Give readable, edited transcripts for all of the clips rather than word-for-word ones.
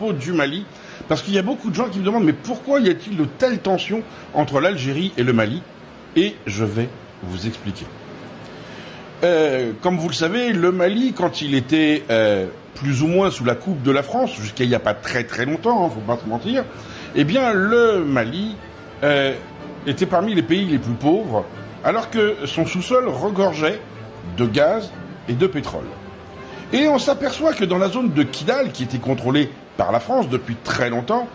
drapeau du Mali, parce qu'il y a beaucoup de gens qui me demandent mais pourquoi y a-t-il de telles tensions entre l'Algérie et le Mali? Et je vais vous expliquer. Comme vous le savez, le Mali, quand il était plus ou moins sous la coupe de la France, jusqu'à il n'y a pas très très longtemps, faut pas se mentir, eh bien le Mali était parmi les pays les plus pauvres, alors que son sous-sol regorgeait de gaz et de pétrole. Et on s'aperçoit que dans la zone de Kidal, qui était contrôlée par la France depuis très longtemps,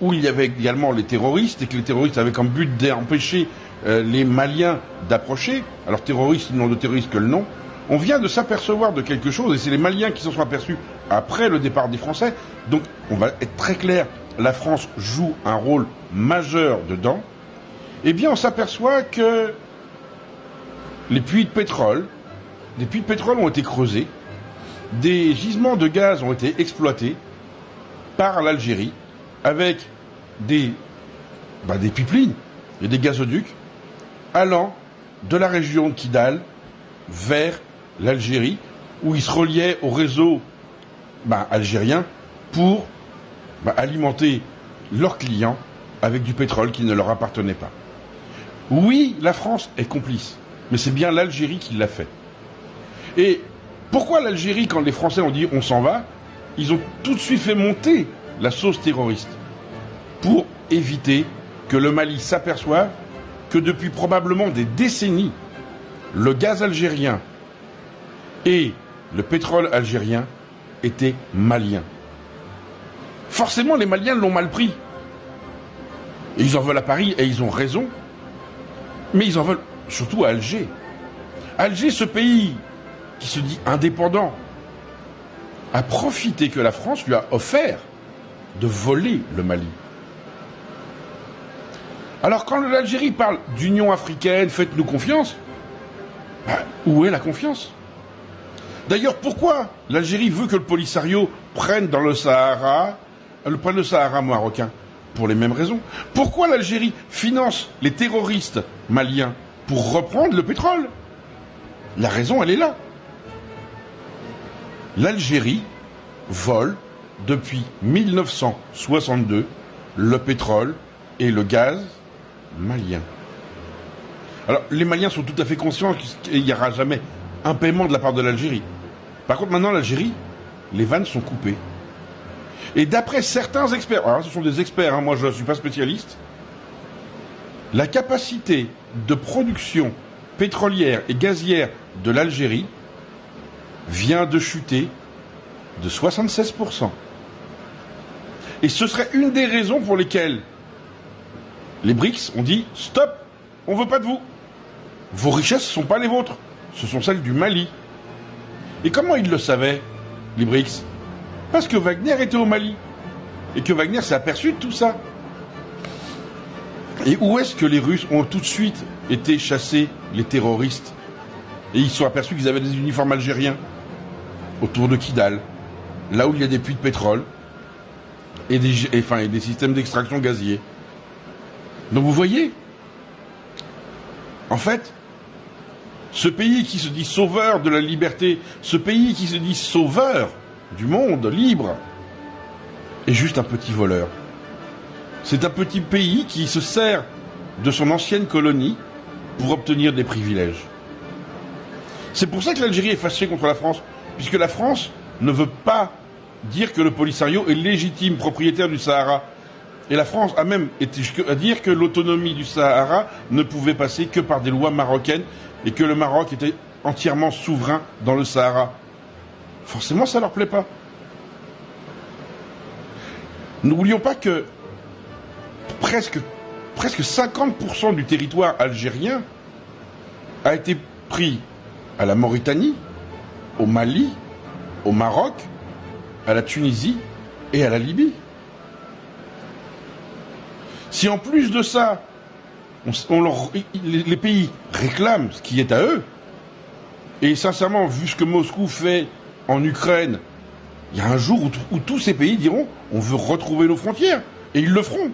où il y avait également les terroristes, et que les terroristes avaient comme but d'empêcher les Maliens d'approcher, alors terroristes, ils n'ont de terroristes que le nom, on vient de s'apercevoir de quelque chose, et c'est les Maliens qui s'en sont aperçus après le départ des Français, donc on va être très clair, la France joue un rôle majeur dedans, eh bien on s'aperçoit que les puits de pétrole ont été creusés, des gisements de gaz ont été exploités par l'Algérie avec des pipelines et des gazoducs allant de la région de Kidal vers l'Algérie, où ils se reliaient au réseau algérien pour alimenter leurs clients avec du pétrole qui ne leur appartenait pas. Oui, la France est complice, mais c'est bien l'Algérie qui l'a fait. Et pourquoi l'Algérie, quand les Français ont dit on s'en va, ils ont tout de suite fait monter la sauce terroriste pour éviter que le Mali s'aperçoive que depuis probablement des décennies, le gaz algérien et le pétrole algérien étaient maliens. Forcément, les Maliens l'ont mal pris. Et ils en veulent à Paris, et ils ont raison. Mais ils en veulent surtout à Alger. Alger, ce pays qui se dit indépendant, a profité que la France lui a offert de voler le Mali. Alors quand l'Algérie parle d'Union africaine, faites-nous confiance, où est la confiance? D'ailleurs, pourquoi l'Algérie veut que le Polisario prenne dans le Sahara, prenne le Sahara marocain? Pour les mêmes raisons. Pourquoi l'Algérie finance les terroristes maliens? Pour reprendre le pétrole. La raison, elle est là. L'Algérie vole depuis 1962 le pétrole et le gaz malien. Alors, les Maliens sont tout à fait conscients qu'il n'y aura jamais un paiement de la part de l'Algérie. Par contre, maintenant, l'Algérie, les vannes sont coupées. Et d'après certains experts, alors ce sont des experts, moi je ne suis pas spécialiste, la capacité de production pétrolière et gazière de l'Algérie vient de chuter de 76%. Et ce serait une des raisons pour lesquelles les BRICS ont dit « Stop, on ne veut pas de vous. Vos richesses ne sont pas les vôtres, ce sont celles du Mali. » Et comment ils le savaient, les BRICS? Parce que Wagner était au Mali. Et que Wagner s'est aperçu de tout ça. Et où est-ce que les Russes ont tout de suite été chasser les terroristes? Et ils se sont aperçus qu'ils avaient des uniformes algériens autour de Kidal, là où il y a des puits de pétrole et des systèmes d'extraction gazier. Donc vous voyez, en fait, ce pays qui se dit sauveur de la liberté, ce pays qui se dit sauveur du monde libre, est juste un petit voleur. C'est un petit pays qui se sert de son ancienne colonie pour obtenir des privilèges. C'est pour ça que l'Algérie est fâchée contre la France, puisque la France ne veut pas dire que le Polisario est légitime propriétaire du Sahara. Et la France a même été à dire que l'autonomie du Sahara ne pouvait passer que par des lois marocaines et que le Maroc était entièrement souverain dans le Sahara. Forcément, ça leur plaît pas. N'oublions pas que presque 50% du territoire algérien a été pris à la Mauritanie, au Mali, au Maroc, à la Tunisie et à la Libye. Si en plus de ça, les pays réclament ce qui est à eux, et sincèrement, vu ce que Moscou fait en Ukraine, il y a un jour où tous ces pays diront on veut retrouver nos frontières, et ils le feront.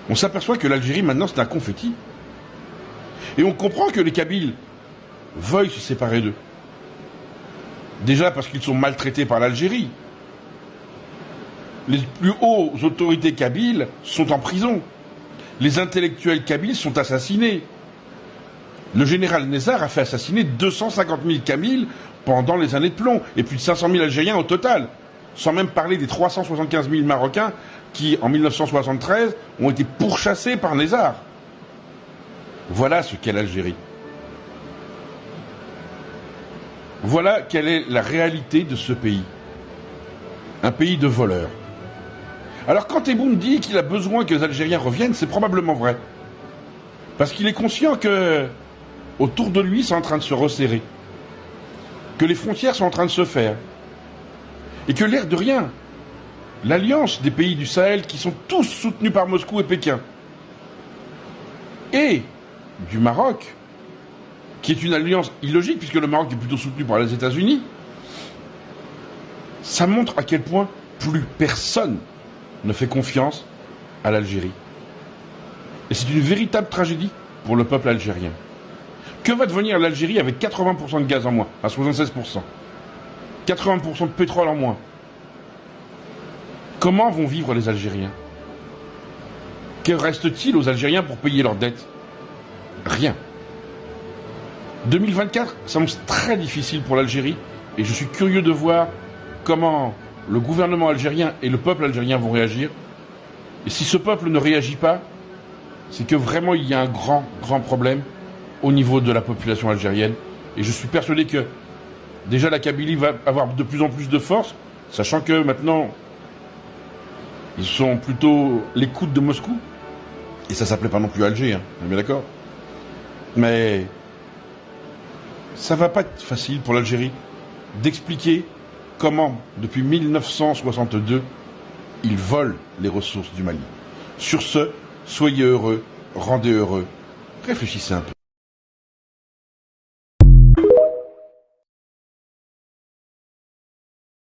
On s'aperçoit que l'Algérie maintenant c'est un confetti. Et on comprend que les Kabyles veuillent se séparer d'eux. Déjà parce qu'ils sont maltraités par l'Algérie, les plus hautes autorités kabyles sont en prison. Les intellectuels kabyles sont assassinés. Le général Nezzar a fait assassiner 250 000 Kabyles pendant les années de plomb, et plus de 500 000 Algériens au total, sans même parler des 375 000 Marocains qui, en 1973, ont été pourchassés par Nezzar. Voilà ce qu'est l'Algérie. Voilà quelle est la réalité de ce pays. Un pays de voleurs. Alors quand Tebboune dit qu'il a besoin que les Algériens reviennent, c'est probablement vrai. Parce qu'il est conscient que, autour de lui, c'est en train de se resserrer. Que les frontières sont en train de se faire. Et que l'air de rien, l'alliance des pays du Sahel, qui sont tous soutenus par Moscou et Pékin, et du Maroc, qui est une alliance illogique, puisque le Maroc est plutôt soutenu par les États-Unis, ça montre à quel point plus personne ne fait confiance à l'Algérie. Et c'est une véritable tragédie pour le peuple algérien. Que va devenir l'Algérie avec 80% de gaz en moins, à 76%, 80% de pétrole en moins? Comment vont vivre les Algériens? Que reste-t-il aux Algériens pour payer leurs dettes? Rien. 2024 s'annonce très difficile pour l'Algérie, et je suis curieux de voir comment le gouvernement algérien et le peuple algérien vont réagir. Et si ce peuple ne réagit pas, c'est que vraiment il y a un grand problème au niveau de la population algérienne. Et je suis persuadé que déjà la Kabylie va avoir de plus en plus de force, sachant que maintenant ils sont plutôt l'écoute de Moscou. Et ça s'appelait pas non plus Alger, hein, on est bien d'accord. Mais ça va pas être facile pour l'Algérie d'expliquer comment, depuis 1962, ils volent les ressources du Mali. Sur ce, soyez heureux, rendez heureux, réfléchissez un peu.